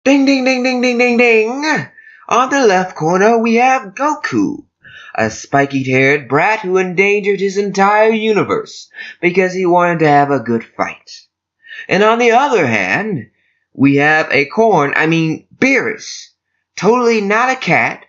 Ding ding ding ding ding ding ding! On the left corner we have Goku, a spiky-haired brat who endangered his entire universe because he wanted to have a good fight. And on the other hand, we have BEERUS, totally not a cat,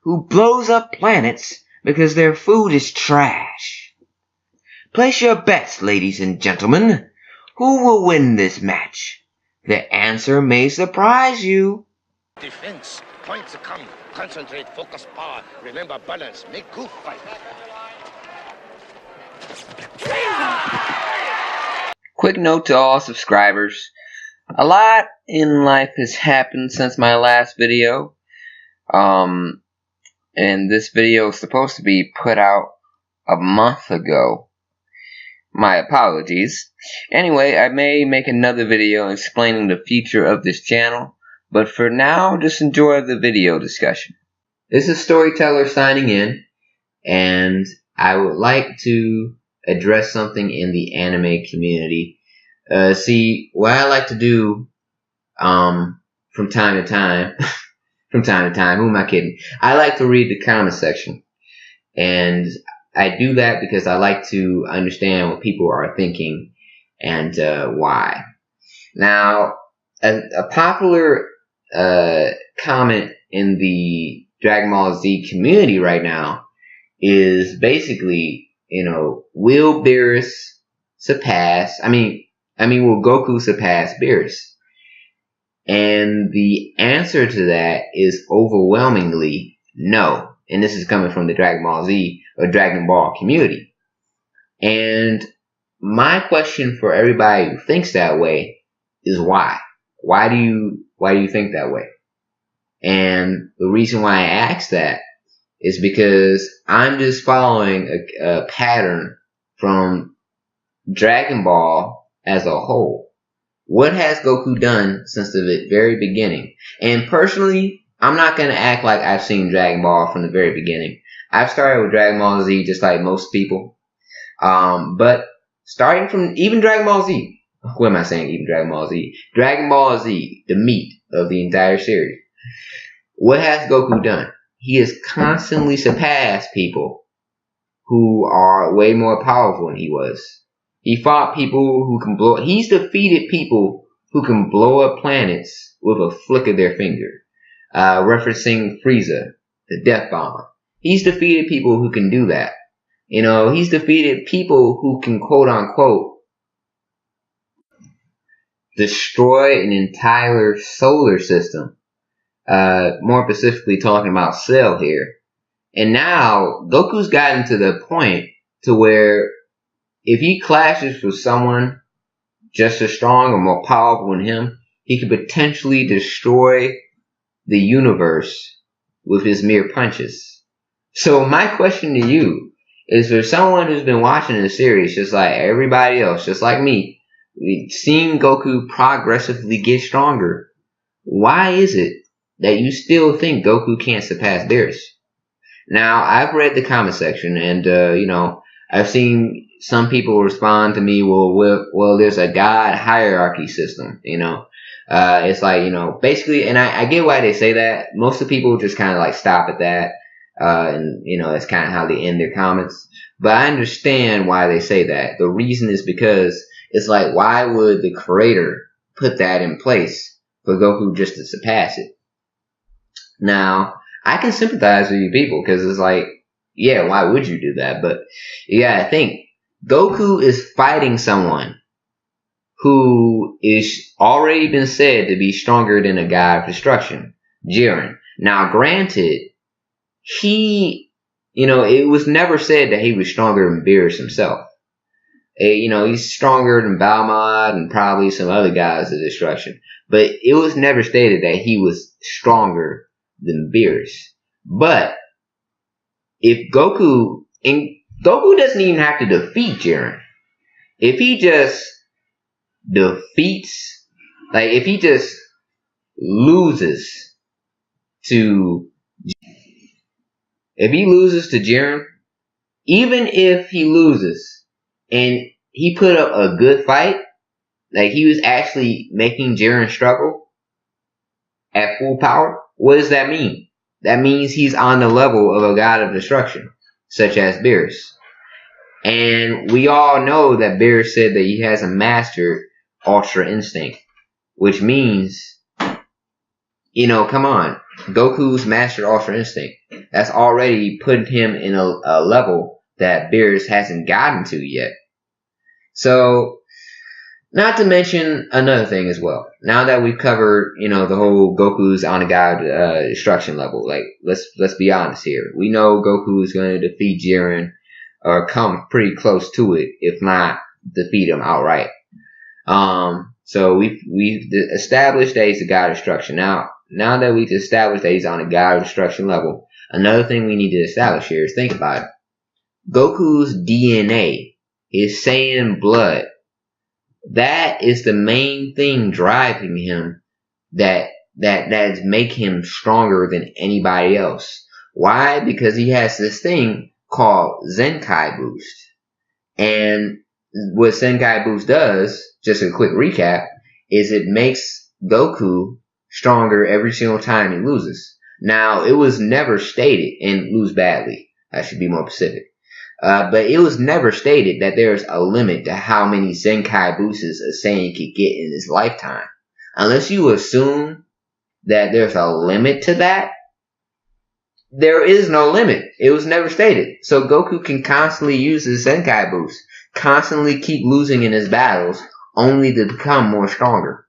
who blows up planets because their food is trash. Place your bets, ladies and gentlemen. Who will win this match? The answer may surprise you. Defense. Points come. Concentrate, focus, power. Remember balance. Make good fight. Quick note to all subscribers. A lot in life has happened since my last video. And this video is supposed to be put out a month ago. My apologies. Anyway, I may make another video explaining the future of this channel, but for now, just enjoy the video discussion. This is Storyteller signing in, and I would like to address something in the anime community. See, what I like to do from time to time, who am I kidding? I like to read the comment section, and I do that because I like to understand what people are thinking and why. Now, a popular comment in the Dragon Ball Z community right now is basically, will BEERUS surpass? Will Goku surpass BEERUS? And the answer to that is overwhelmingly no. And this is coming from the Dragon Ball Z or Dragon Ball community. And my question for everybody who thinks that way is why? Why do you think that way? And the reason why I ask that is because I'm just following a pattern from Dragon Ball as a whole. What has Goku done since the very beginning? And personally, I'm not going to act like I've seen Dragon Ball from the very beginning. I've started with Dragon Ball Z just like most people. But starting from even Dragon Ball Z. What am I saying? Even Dragon Ball Z. Dragon Ball Z, the meat of the entire series. What has Goku done? He has constantly surpassed people who are way more powerful than he was. He fought people who can blow. He's defeated people who can blow up planets with a flick of their finger. Referencing Frieza, the Death Bomb. He's defeated people who can do that. He's defeated people who can quote unquote destroy an entire solar system. More specifically talking about Cell here. And now Goku's gotten to the point to where if he clashes with someone just as strong or more powerful than him, he could potentially destroy the universe with his mere punches. So my question to you is, for someone who's been watching the series just like everybody else, just like me, seeing Goku progressively get stronger, why is it that you still think Goku can't surpass BEERUS? Now, I've read the comment section, and I've seen some people respond to me, well, there's a God hierarchy system, it's like, basically, and I get why they say that. Most of the people just kind of like stop at that, and that's kind of how they end their comments. But I understand why they say that. The reason is because it's like, why would the creator put that in place for Goku just to surpass it? Now, I can sympathize with you people, because it's like, yeah, why would you do that? But yeah, I think Goku is fighting someone who is already been said to be stronger than a god of destruction, Jiren. Now, granted, it was never said that he was stronger than BEERUS himself. He's stronger than Balmod and probably some other gods of destruction. But it was never stated that he was stronger than BEERUS. But if Goku doesn't even have to defeat Jiren. If he just defeats, if he just loses to Jiren, even if he loses and he put up a good fight, he was actually making Jiren struggle, at full power, what does that mean? That means he's on the level of a god of destruction, such as BEERUS. And we all know that BEERUS said that he hasn't mastered Ultra Instinct, which means, you know, come on, Goku's mastered Ultra Instinct. That's already putting him in a level that BEERUS hasn't gotten to yet. So, not to mention another thing as well. Now that we've covered, you know, the whole Goku's on a god destruction level, like let's be honest here. We know Goku is going to defeat Jiren, or come pretty close to it, if not defeat him outright. So we've established that he's a god of destruction. Now that we've established that he's on a god of destruction level, another thing we need to establish here is, think about it. Goku's DNA, his Saiyan blood, that is the main thing driving him that's make him stronger than anybody else. Why? Because he has this thing called Zenkai Boost. And what Zenkai Boost does, just a quick recap, is it makes Goku stronger every single time he loses. Now, it was never stated, and lose badly, I should be more specific. But it was never stated that there's a limit to how many Zenkai Boosts a Saiyan could get in his lifetime. Unless you assume that there's a limit to that, there is no limit. It was never stated. So Goku can constantly use his Zenkai Boost, constantly keep losing in his battles, only to become stronger.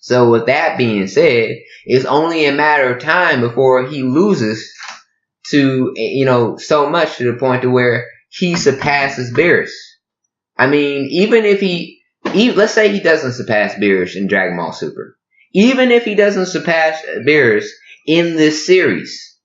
So with that being said, it's only a matter of time before he loses to, you know, so much to the point to where he surpasses BEERUS. I mean, even if let's say he doesn't surpass BEERUS in Dragon Ball Super. Even if he doesn't surpass BEERUS in this series,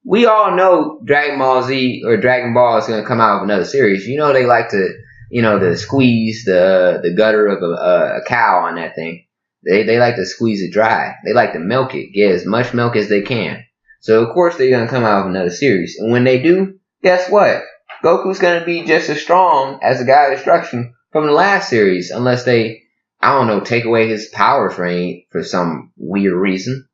we all know Dragon Ball Z or Dragon Ball is going to come out with another series. You know, they like to, you know, to squeeze the gutter of a cow on that thing. They like to squeeze it dry. They like to milk it, get as much milk as they can. So, of course, they're going to come out with another series. And when they do, guess what? Goku's going to be just as strong as the God of Destruction from the last series. Unless they, I don't know, take away his power for some weird reason.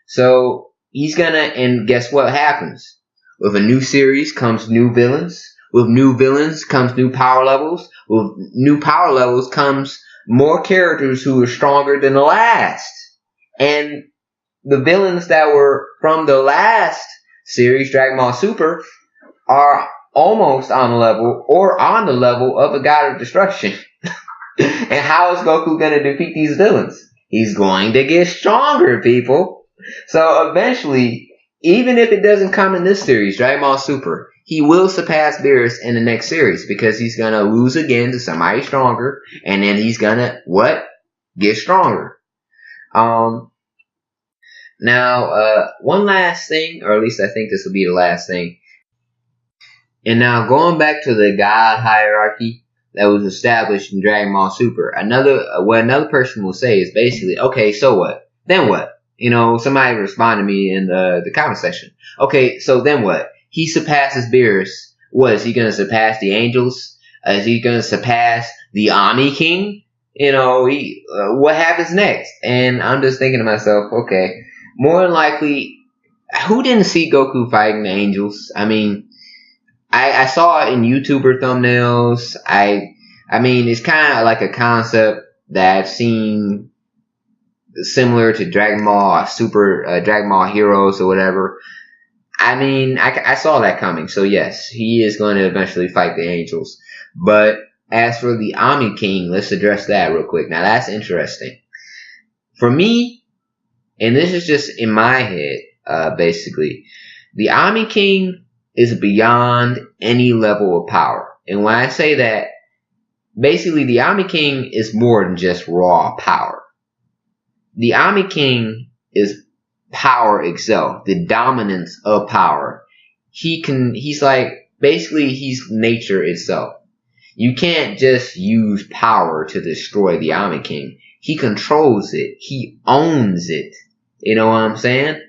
So, he's going to, and guess what happens? With a new series comes new villains. With new villains comes new power levels. With new power levels comes more characters who are stronger than the last. And the villains that were from the last series, Dragon Ball Super, are almost on the level or on the level of a God of Destruction. And how is Goku going to defeat these villains? He's going to get stronger, people. So eventually, even if it doesn't come in this series, Dragon Ball Super, he will surpass BEERUS in the next series because he's going to lose again to somebody stronger, and then he's going to, what? Get stronger. Now, one last thing, or at least I think this will be the last thing. And now, going back to the God hierarchy that was established in Dragon Ball Super, what another person will say is basically, okay, so what? Then what? You know, somebody responded to me in the comment section. Okay, so then what? He surpasses BEERUS. What, is he going to surpass the angels? Is he going to surpass the Ami King? You know, what happens next? And I'm just thinking to myself, okay, more than likely, who didn't see Goku fighting the angels? I mean, I saw it in YouTuber thumbnails. I mean, it's kind of like a concept that I've seen similar to Dragon Ball Super, Dragon Ball Heroes or whatever. I mean, I saw that coming. So yes, he is going to eventually fight the angels. But as for the Ami King, let's address that real quick. Now that's interesting. For me, and this is just in my head, basically, the Ami King is beyond any level of power. And when I say that, basically the Ami King is more than just raw power. The Ami King is power itself, the dominance of power. He's like, basically he's nature itself. You can't just use power to destroy the Ami King. He controls it. He owns it. You know what I'm saying?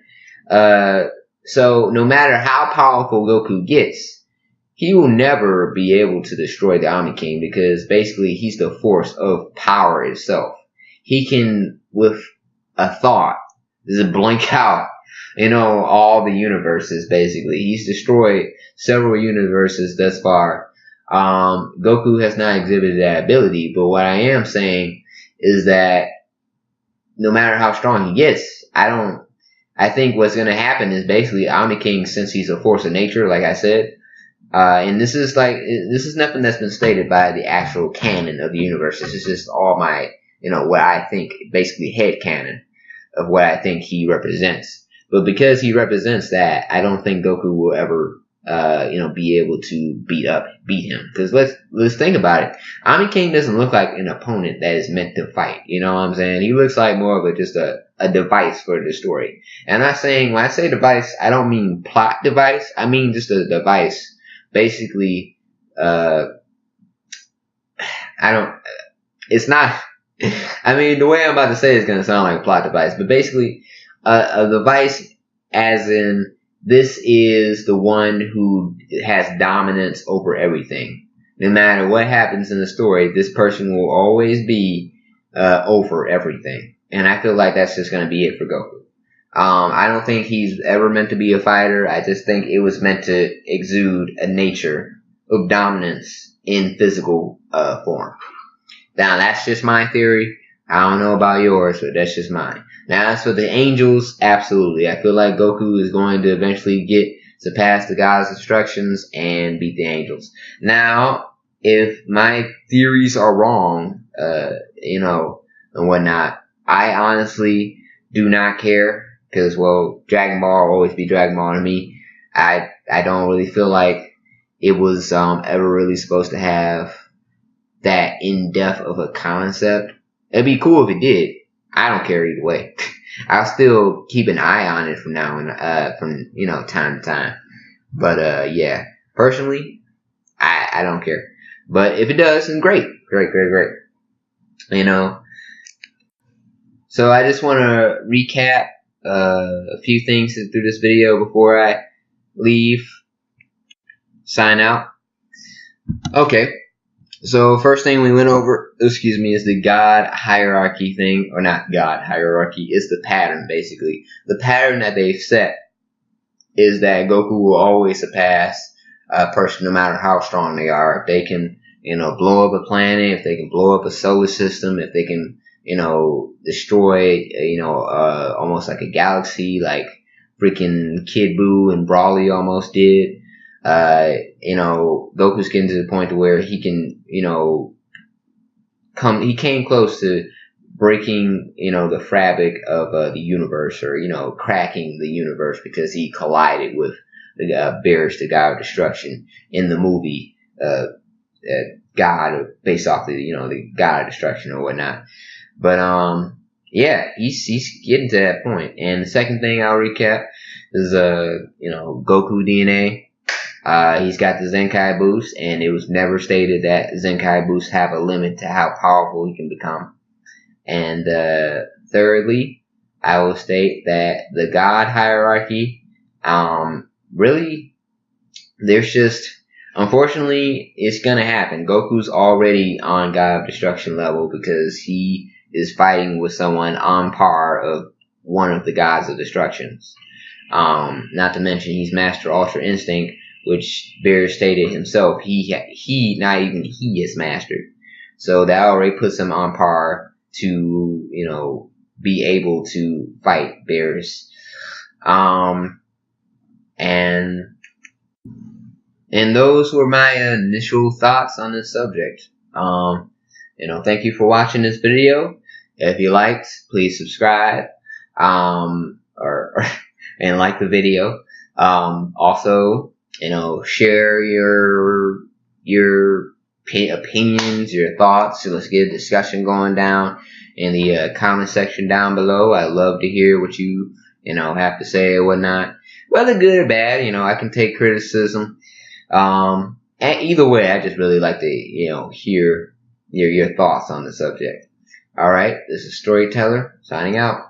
So no matter how powerful Goku gets, he will never be able to destroy the Ami King because basically he's the force of power itself. he can, with a thought, just blink out, all the universes, basically. He's destroyed several universes thus far. Goku has not exhibited that ability, but what I am saying is that no matter how strong he gets, I think what's going to happen is basically Omni King, since he's a force of nature, like I said, and this is nothing that's been stated by the actual canon of the universe. This is just all my, what I think, basically head canon of what I think he represents. But because he represents that, I don't think Goku will ever, be able to beat him. Because let's think about it. Omni King doesn't look like an opponent that is meant to fight. You know what I'm saying? He looks like more of just a device for the story. And I'm not saying, when I say device, I don't mean plot device. I mean just a device. Basically, it's not, I mean, the way I'm about to say it is going to sound like a plot device, but basically, a device as in, this is the one who has dominance over everything. No matter what happens in the story, this person will always be over everything. And I feel like that's just going to be it for Goku. I don't think he's ever meant to be a fighter. I just think it was meant to exude a nature of dominance in physical form. Now, that's just my theory. I don't know about yours, but that's just mine. Now, as for the angels, absolutely. I feel like Goku is going to eventually surpass the gods' instructions and beat the angels. Now, if my theories are wrong, and whatnot, I honestly do not care. Because, well, Dragon Ball will always be Dragon Ball to me. I don't really feel like it was ever really supposed to have that in-depth of a concept. It'd be cool if it did. I don't care either way. I'll still keep an eye on it from now on, from time to time. But yeah, personally, I don't care. But if it does, then great. So I just want to recap a few things through this video before I leave. Sign out. Okay. So first thing we went over, is the God hierarchy thing, or not God hierarchy, it's the pattern basically. The pattern that they've set is that Goku will always surpass a person no matter how strong they are. If they can, blow up a planet, if they can blow up a solar system, if they can, destroy, almost like a galaxy, like freaking Kid Buu and Brawly almost did. Goku's getting to the point to where he can, he came close to breaking, the fabric of the universe, or, cracking the universe, because he collided with the BEERUS, the God of Destruction, in the movie, God, based off the God of Destruction or whatnot. But, yeah, he's getting to that point. And the second thing I'll recap is, Goku DNA. He's got the Zenkai boost, and it was never stated that Zenkai boosts have a limit to how powerful he can become. And, thirdly, I will state that the God hierarchy, really, there's just, unfortunately, it's gonna happen. Goku's already on God of Destruction level because he is fighting with someone on par of one of the gods of destructions. Not to mention he's Master Ultra Instinct, which BEERUS stated himself not even he is mastered. So that already puts him on par to, be able to fight BEERUS. And those were my initial thoughts on this subject. Thank you for watching this video. If you liked, please subscribe, and like the video. Also, share your opinions, your thoughts. So let's get a discussion going down in the comment section down below. I love to hear what you have to say or whatnot, whether good or bad. I can take criticism. And either way, I just really like to hear your thoughts on the subject. All right, this is Storyteller signing out.